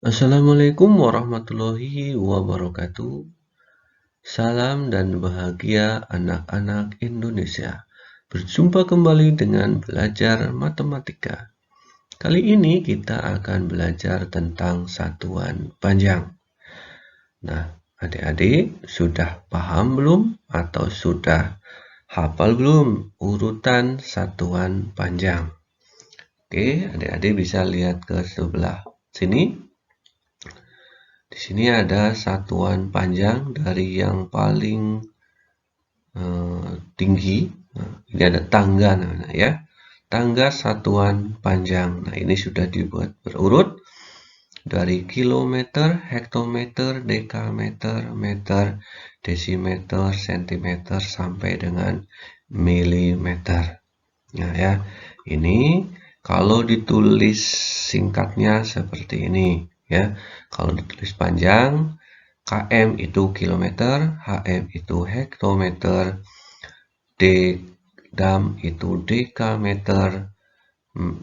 Assalamualaikum warahmatullahi wabarakatuh. Salam dan bahagia anak-anak Indonesia. Berjumpa kembali dengan belajar matematika. Kali ini kita akan belajar tentang satuan panjang. Nah, adik-adik sudah paham belum atau sudah hafal belum urutan satuan panjang? Oke, adik-adik bisa lihat ke sebelah sini. Di sini ada satuan panjang dari yang paling tinggi. Nah, ini ada tangga namanya ya. Tangga satuan panjang. Nah, ini sudah dibuat berurut dari kilometer, hektometer, dekameter, meter, desimeter, sentimeter sampai dengan milimeter. Nah, ya. Ini kalau ditulis singkatnya seperti ini ya. Kalau ditulis panjang, km itu kilometer, hm itu hektometer, dam itu dekameter,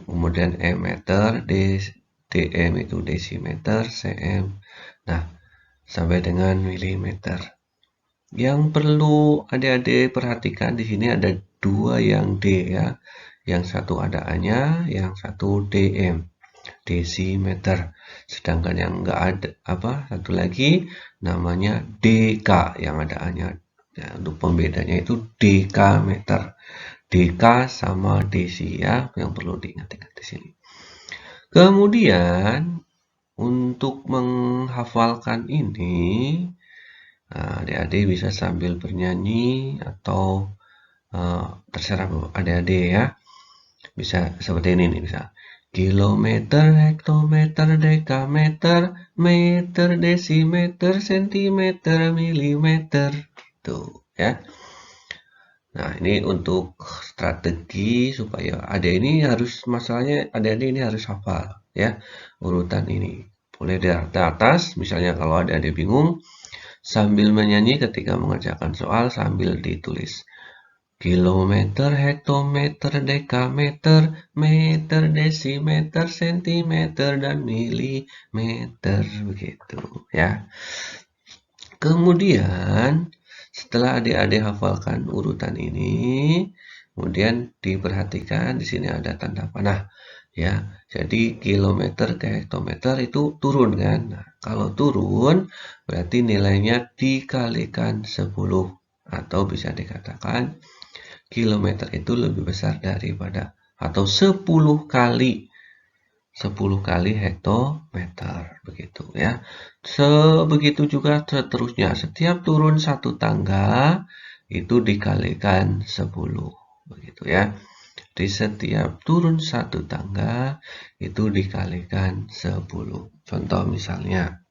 kemudian meter, dm itu desimeter, cm. Nah, sampai dengan milimeter. Yang perlu adik-adik perhatikan di sini ada dua yang D ya. Yang satu ada A-nya, yang satu dm, desimeter. Sedangkan yang enggak ada satu lagi namanya dk yang ada A-nya. Ya, untuk pembedanya itu dekameter. Dk sama desi ya, yang perlu diingat-ingat di sini. Kemudian untuk menghafalkan ini, adik-adik bisa sambil bernyanyi atau terserah adik-adik ya. Bisa seperti ini nih, bisa. Kilometer, hektometer, dekameter, meter, desimeter, sentimeter, milimeter. Tuh ya. Nah, ini untuk strategi supaya adik ini harus, masalahnya adik-adik ini harus hafal ya urutan ini. Boleh dari atas, misalnya kalau adik-adik bingung, sambil menyanyi ketika mengerjakan soal sambil ditulis. Kilometer, hektometer, dekameter, meter, desimeter, sentimeter, dan milimeter. Begitu ya. Kemudian setelah adik-adik hafalkan urutan ini, kemudian diperhatikan di sini ada tanda panah ya. Jadi kilometer ke hektometer itu turun kan. Nah, kalau turun berarti nilainya dikalikan 10 atau bisa dikatakan kilometer itu lebih besar daripada atau 10 kali hektometer begitu ya. Begitu juga seterusnya. Setiap turun satu tangga itu dikalikan 10 begitu ya. Di setiap turun satu tangga itu dikalikan 10. Contoh misalnya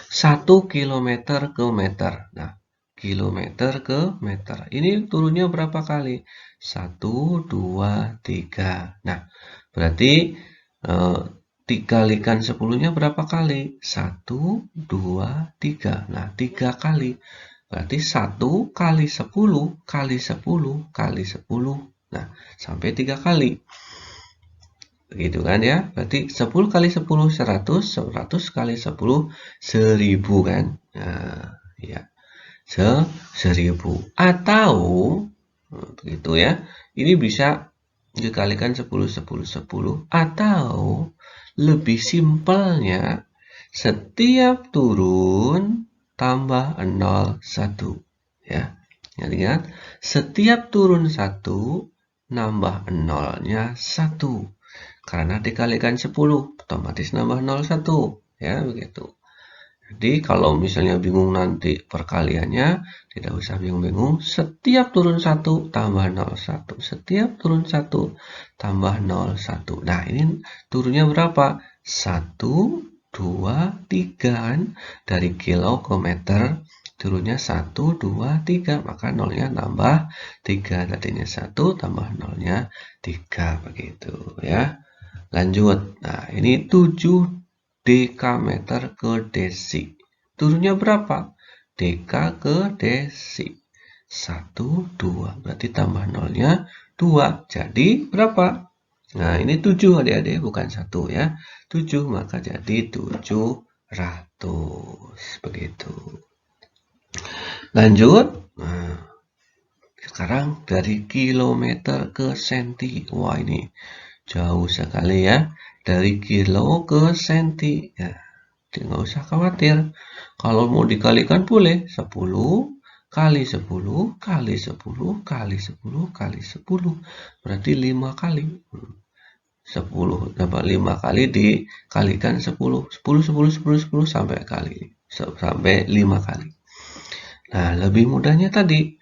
1 kilometer ke meter. Nah, kilometer ke meter. Ini turunnya berapa kali? 1, 2, 3. Nah, berarti dikalikan 10-nya berapa kali? 1, 2, 3. Nah, 3 kali. Berarti 1 kali 10 kali 10 kali 10. Nah, sampai 3 kali. Begitu kan ya. Berarti 10 kali 10 100, 100 kali 10 1000 kan. Nah, ya. 1000 atau begitu ya. Ini bisa dikalikan 10 10 10 atau lebih simpelnya setiap turun tambah 0 1 ya. Ingat, setiap turun 1 nambah 0-nya 1. Karena dikalikan 10 otomatis nambah 0 1 ya begitu. Jadi kalau misalnya bingung nanti perkaliannya, tidak usah bingung-bingung. Setiap turun 1 tambah 0 1. Setiap turun 1 tambah 0 1. Nah, ini turunnya berapa? 1, 2, 3 kan? Dari kilo ke meter, turunnya 1, 2, 3. Maka 0-nya nambah 3. Tadinya 1 tambah 0-nya 3. Begitu ya. Lanjut. Nah, ini 7 dekameter ke desi. Turunnya berapa? Deka ke desi. 1, 2. Berarti tambah 0-nya 2. Jadi berapa? Nah, ini 7 adik-adik, bukan 1 ya. 7, maka jadi 700. Begitu. Lanjut. Nah, sekarang dari kilometer ke senti. Wah, ini jauh sekali ya. Dari kilo ke senti. Ya, nggak usah khawatir. Kalau mau dikalikan boleh. 10 kali 10 kali 10 kali 10 kali 10. Berarti 5 kali. 10 dapat 5 kali dikalikan 10. 10, 10, 10, 10 sampai kali. Sampai 5 kali. Nah, lebih mudahnya tadi.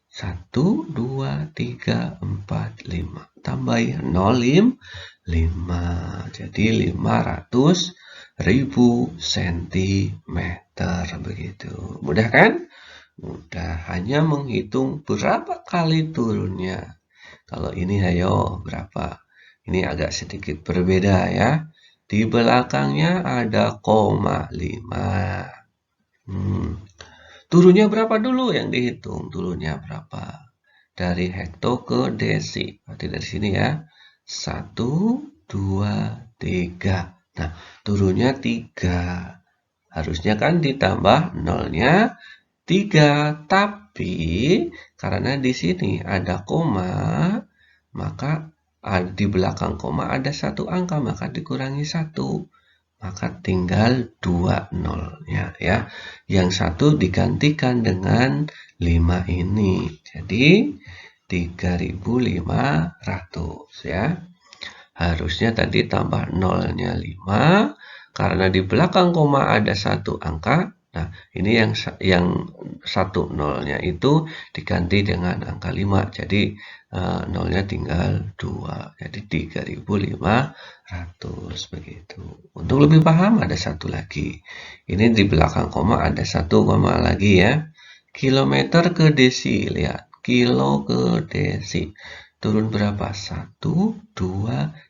1, 2, 3, 4, 5. Tambahin 0, 5. Jadi 500.000 sentimeter. Begitu. Mudah kan? Mudah. Hanya menghitung berapa kali turunnya. Kalau ini ayo berapa? Ini agak sedikit berbeda ya. Di belakangnya ada koma 5. Turunnya berapa dulu yang dihitung? Turunnya berapa? Dari hekto ke desi. Berarti dari sini ya. 1, 2, 3. Nah, turunnya 3. Harusnya kan ditambah nolnya 3. Tapi karena di sini ada koma, maka di belakang koma ada 1 angka, maka dikurangi 1. Maka tinggal 2 nolnya ya. Yang 1 digantikan dengan 5 ini. Jadi 3.500 ya. Harusnya tadi tambah nolnya 5. Karena di belakang koma ada 1 angka. Nah, ini yang 1 nolnya itu diganti dengan angka 5. Jadi nolnya tinggal 2. Jadi 3.500 begitu. Untuk lebih paham ada 1 lagi. Ini di belakang koma ada 1 koma lagi ya. Kilometer ke desi, lihat. Kilo ke desi. Turun berapa? 1, 2,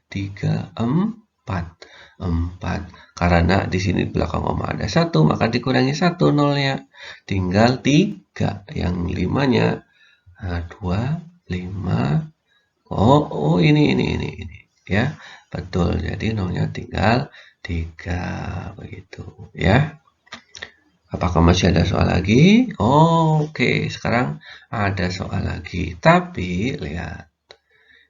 3, 4. 4. Karena di sini di belakang koma ada 1, maka dikurangi 1 nolnya. Tinggal 3. Yang 5-nya. Nah, 2, 5. Oh, ini. Ya, betul. Jadi nolnya tinggal 3. Begitu. Ya. Apakah masih ada soal lagi? Oke, sekarang ada soal lagi. Tapi, lihat.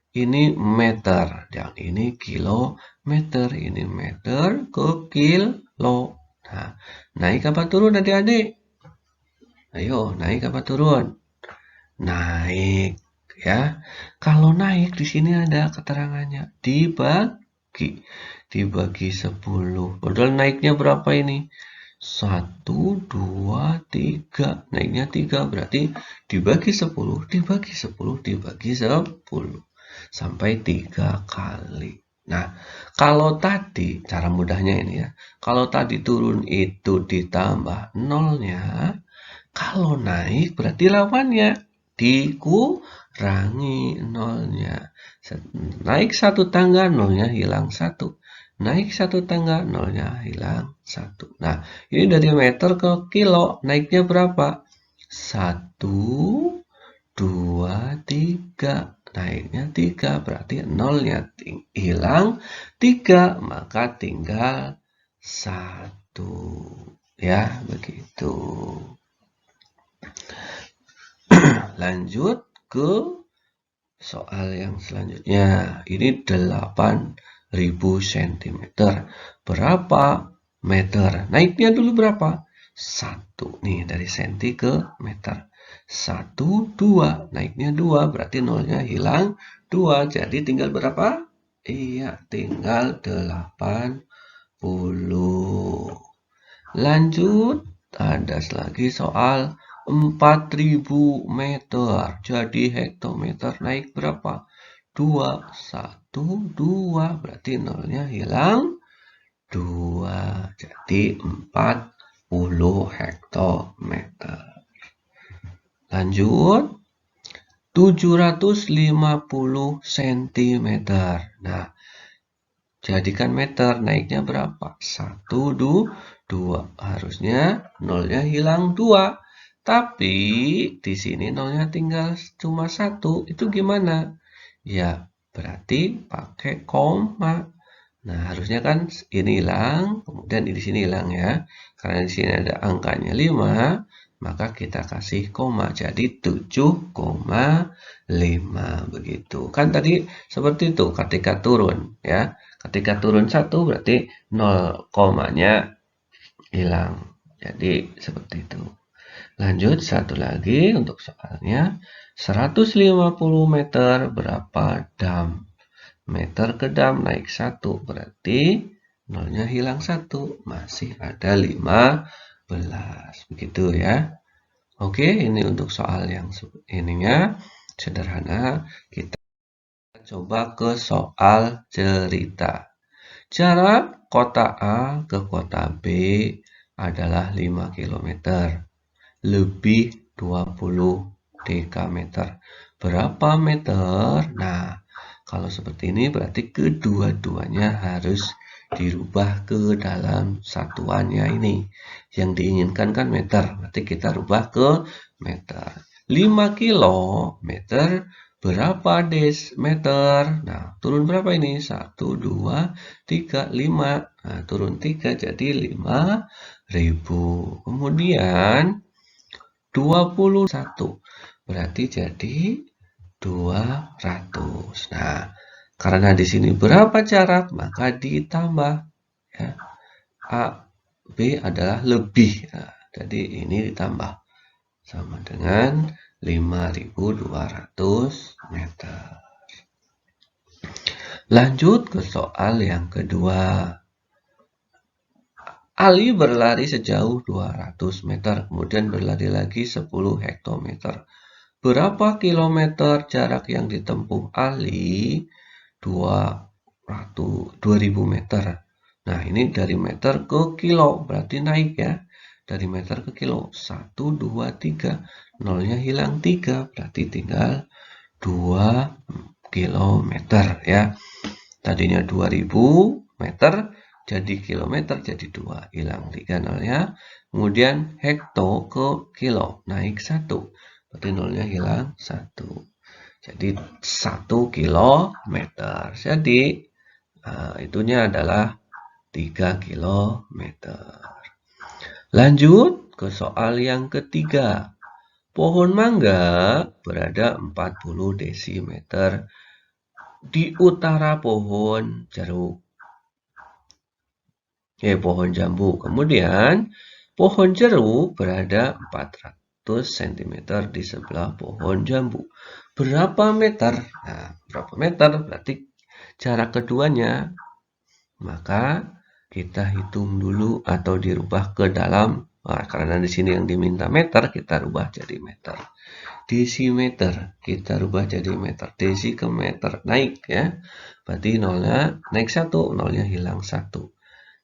Ini meter, yang ini kilometer, ini meter ke kilo. Nah, naik apa turun adik-adik? Ayo, naik apa turun? Naik, ya. Kalau naik di sini ada keterangannya, dibagi 10. Padahal naiknya berapa ini? 1, 2, 3. Naiknya 3, berarti dibagi 10, dibagi 10, dibagi 10. Sampai 3 kali. Nah, kalau tadi, cara mudahnya ini ya. Kalau tadi turun itu ditambah nolnya, kalau naik berarti lawannya. Dikurangi nolnya. Naik 1 tangga, nolnya hilang 1. Naik 1 tangga, nolnya hilang 1. Nah, ini dari meter ke kilo. Naiknya berapa? 1, 2, 3. Naiknya 3. Berarti nolnya hilang 3. Maka tinggal 1. Ya, begitu. Lanjut ke soal yang selanjutnya. Ini 8.000 cm. Berapa meter? Naiknya dulu berapa? 1. Nih, dari senti ke meter. 1, 2. Naiknya 2. Berarti nolnya hilang 2. Jadi tinggal berapa? Iya, tinggal 80. Lanjut. Ada lagi soal 4.000 meter. Jadi hektometer naik berapa? 2. 1, 2. Berarti nolnya hilang 2. Jadi 40 hektometer. Lanjut. 750 cm. Nah, jadikan meter, naiknya berapa? 1, 2. Harusnya nolnya hilang 2. Tapi di sini nolnya tinggal cuma 1. Itu gimana? Ya, berarti pakai koma. Nah, harusnya kan ini hilang, kemudian di sini hilang ya. Karena di sini ada angkanya 5, maka kita kasih koma. Jadi 7,5 begitu. Kan tadi seperti itu ketika turun ya. Ketika turun 1 berarti 0 komanya hilang. Jadi seperti itu. Lanjut satu lagi untuk soalnya. 150 meter berapa dam? Meter ke dam naik 1 berarti nolnya hilang 1. Masih ada 15. Begitu ya. Oke, ini untuk soal yang ininya sederhana. Kita coba ke soal cerita. Jarak kota A ke kota B adalah 5 km. Lebih 20 dekameter. Berapa meter? Nah, kalau seperti ini berarti kedua-duanya harus dirubah ke dalam satuannya ini. Yang diinginkan kan meter, berarti kita rubah ke meter. 5 kilometer berapa desmeter? Nah, turun berapa ini? 1, 2, 3, 5. Nah, turun 3 jadi 5.000. Kemudian 21 berarti jadi 200. Nah, karena di sini berapa jarak, maka ditambah ya. A, B adalah lebih. Nah, jadi ini ditambah sama dengan 5.200 meter. Lanjut ke soal yang kedua. Ali berlari sejauh 200 meter, kemudian berlari lagi 10 hektometer. Berapa kilometer jarak yang ditempuh Ali? 2000 meter. Nah, ini dari meter ke kilo, berarti naik ya. Dari meter ke kilo. 1, 2, 3. Nolnya hilang 3, berarti tinggal 2 kilometer ya. Tadinya 2000 meter, jadi kilometer, jadi 2. Hilang 3 nolnya. Kemudian hekto ke kilo, naik 1. Berarti nolnya hilang 1. Jadi 1 kilometer. Jadi itunya adalah 3 kilometer. Lanjut ke soal yang ketiga. Pohon mangga berada 40 desimeter di utara pohon jeruk. Pohon jambu. Kemudian pohon jeruk berada 400 cm di sebelah pohon jambu. Berapa meter? Nah, berapa meter? Berarti jarak keduanya. Maka kita hitung dulu atau dirubah ke dalam. Nah, karena di sini yang diminta meter, kita rubah jadi meter. Desimeter, kita rubah jadi meter. Desi ke meter, naik ya. Berarti nolnya naik 1, nolnya hilang 1.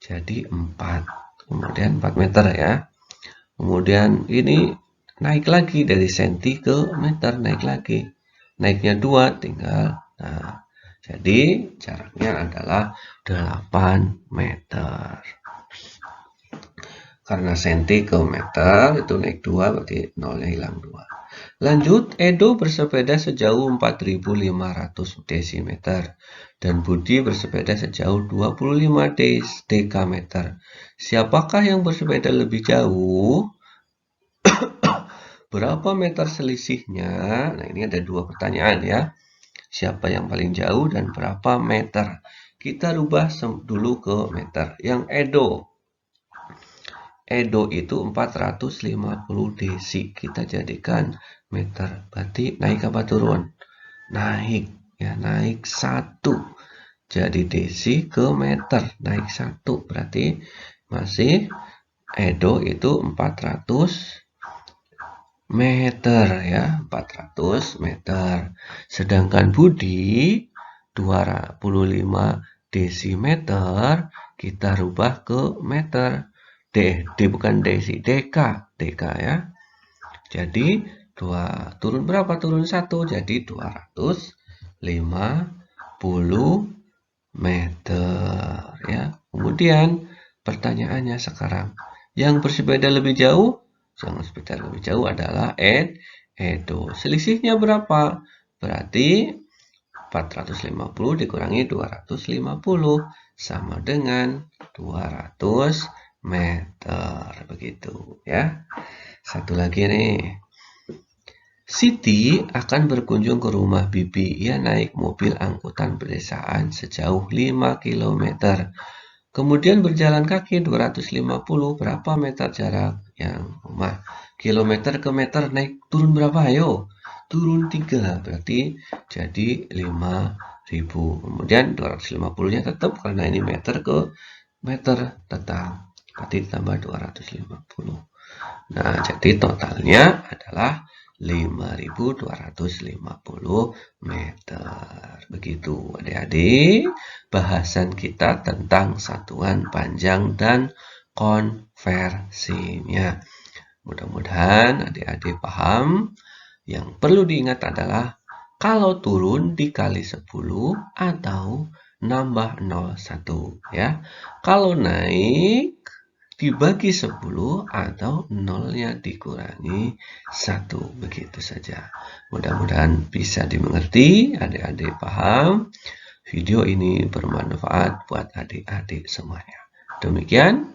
Jadi 4. Kemudian 4 meter ya. Kemudian ini naik lagi dari senti ke meter, naik lagi. Naiknya 2 tinggal. Nah, jadi jaraknya adalah 8 meter. Karena senti ke meter itu naik 2 berarti nolnya hilang 2. Lanjut, Edo bersepeda sejauh 4.500 desimeter dan Budi bersepeda sejauh 25 dekameter. Siapakah yang bersepeda lebih jauh? Berapa meter selisihnya? Nah, ini ada 2 pertanyaan ya. Siapa yang paling jauh dan berapa meter? Kita rubah dulu ke meter. Yang Edo itu 450 desi. Kita jadikan meter. Berarti naik apa turun? Naik. Ya, naik 1. Jadi desi ke meter. Naik 1. Berarti masih Edo itu 400 meter ya. 400 meter. Sedangkan Budi 25 desimeter. Kita rubah ke meter. D bukan desi, deka ya. Jadi turun berapa? Turun 1, jadi 250 meter ya. Kemudian pertanyaannya sekarang, yang bersepeda lebih jauh? Yang bersepeda lebih jauh adalah Edo. Selisihnya berapa? Berarti 450 dikurangi 250 sama dengan 200 meter. Begitu ya. Satu lagi nih. Siti akan berkunjung ke rumah Bibi. Ia naik mobil angkutan pedesaan sejauh 5 km. Kemudian berjalan kaki 250. Berapa meter jarak yang rumah? Kilometer ke meter naik turun berapa? Ayo. Turun 3. Berarti jadi 5.000. Kemudian 250-nya tetap karena ini meter ke meter tetap. Berarti ditambah 250. Nah, jadi totalnya adalah 5.250 meter. Begitu adik-adik, bahasan kita tentang satuan panjang dan konversinya. Mudah-mudahan adik-adik paham. Yang perlu diingat adalah kalau turun dikali 10 atau nambah 01 ya. Kalau naik dibagi 10 atau 0-nya dikurangi 1. Begitu saja. Mudah-mudahan bisa dimengerti, adik-adik paham. Video ini bermanfaat buat adik-adik semuanya. Demikian.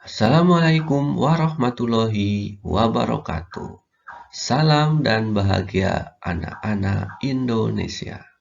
Assalamualaikum warahmatullahi wabarakatuh. Salam dan bahagia anak-anak Indonesia.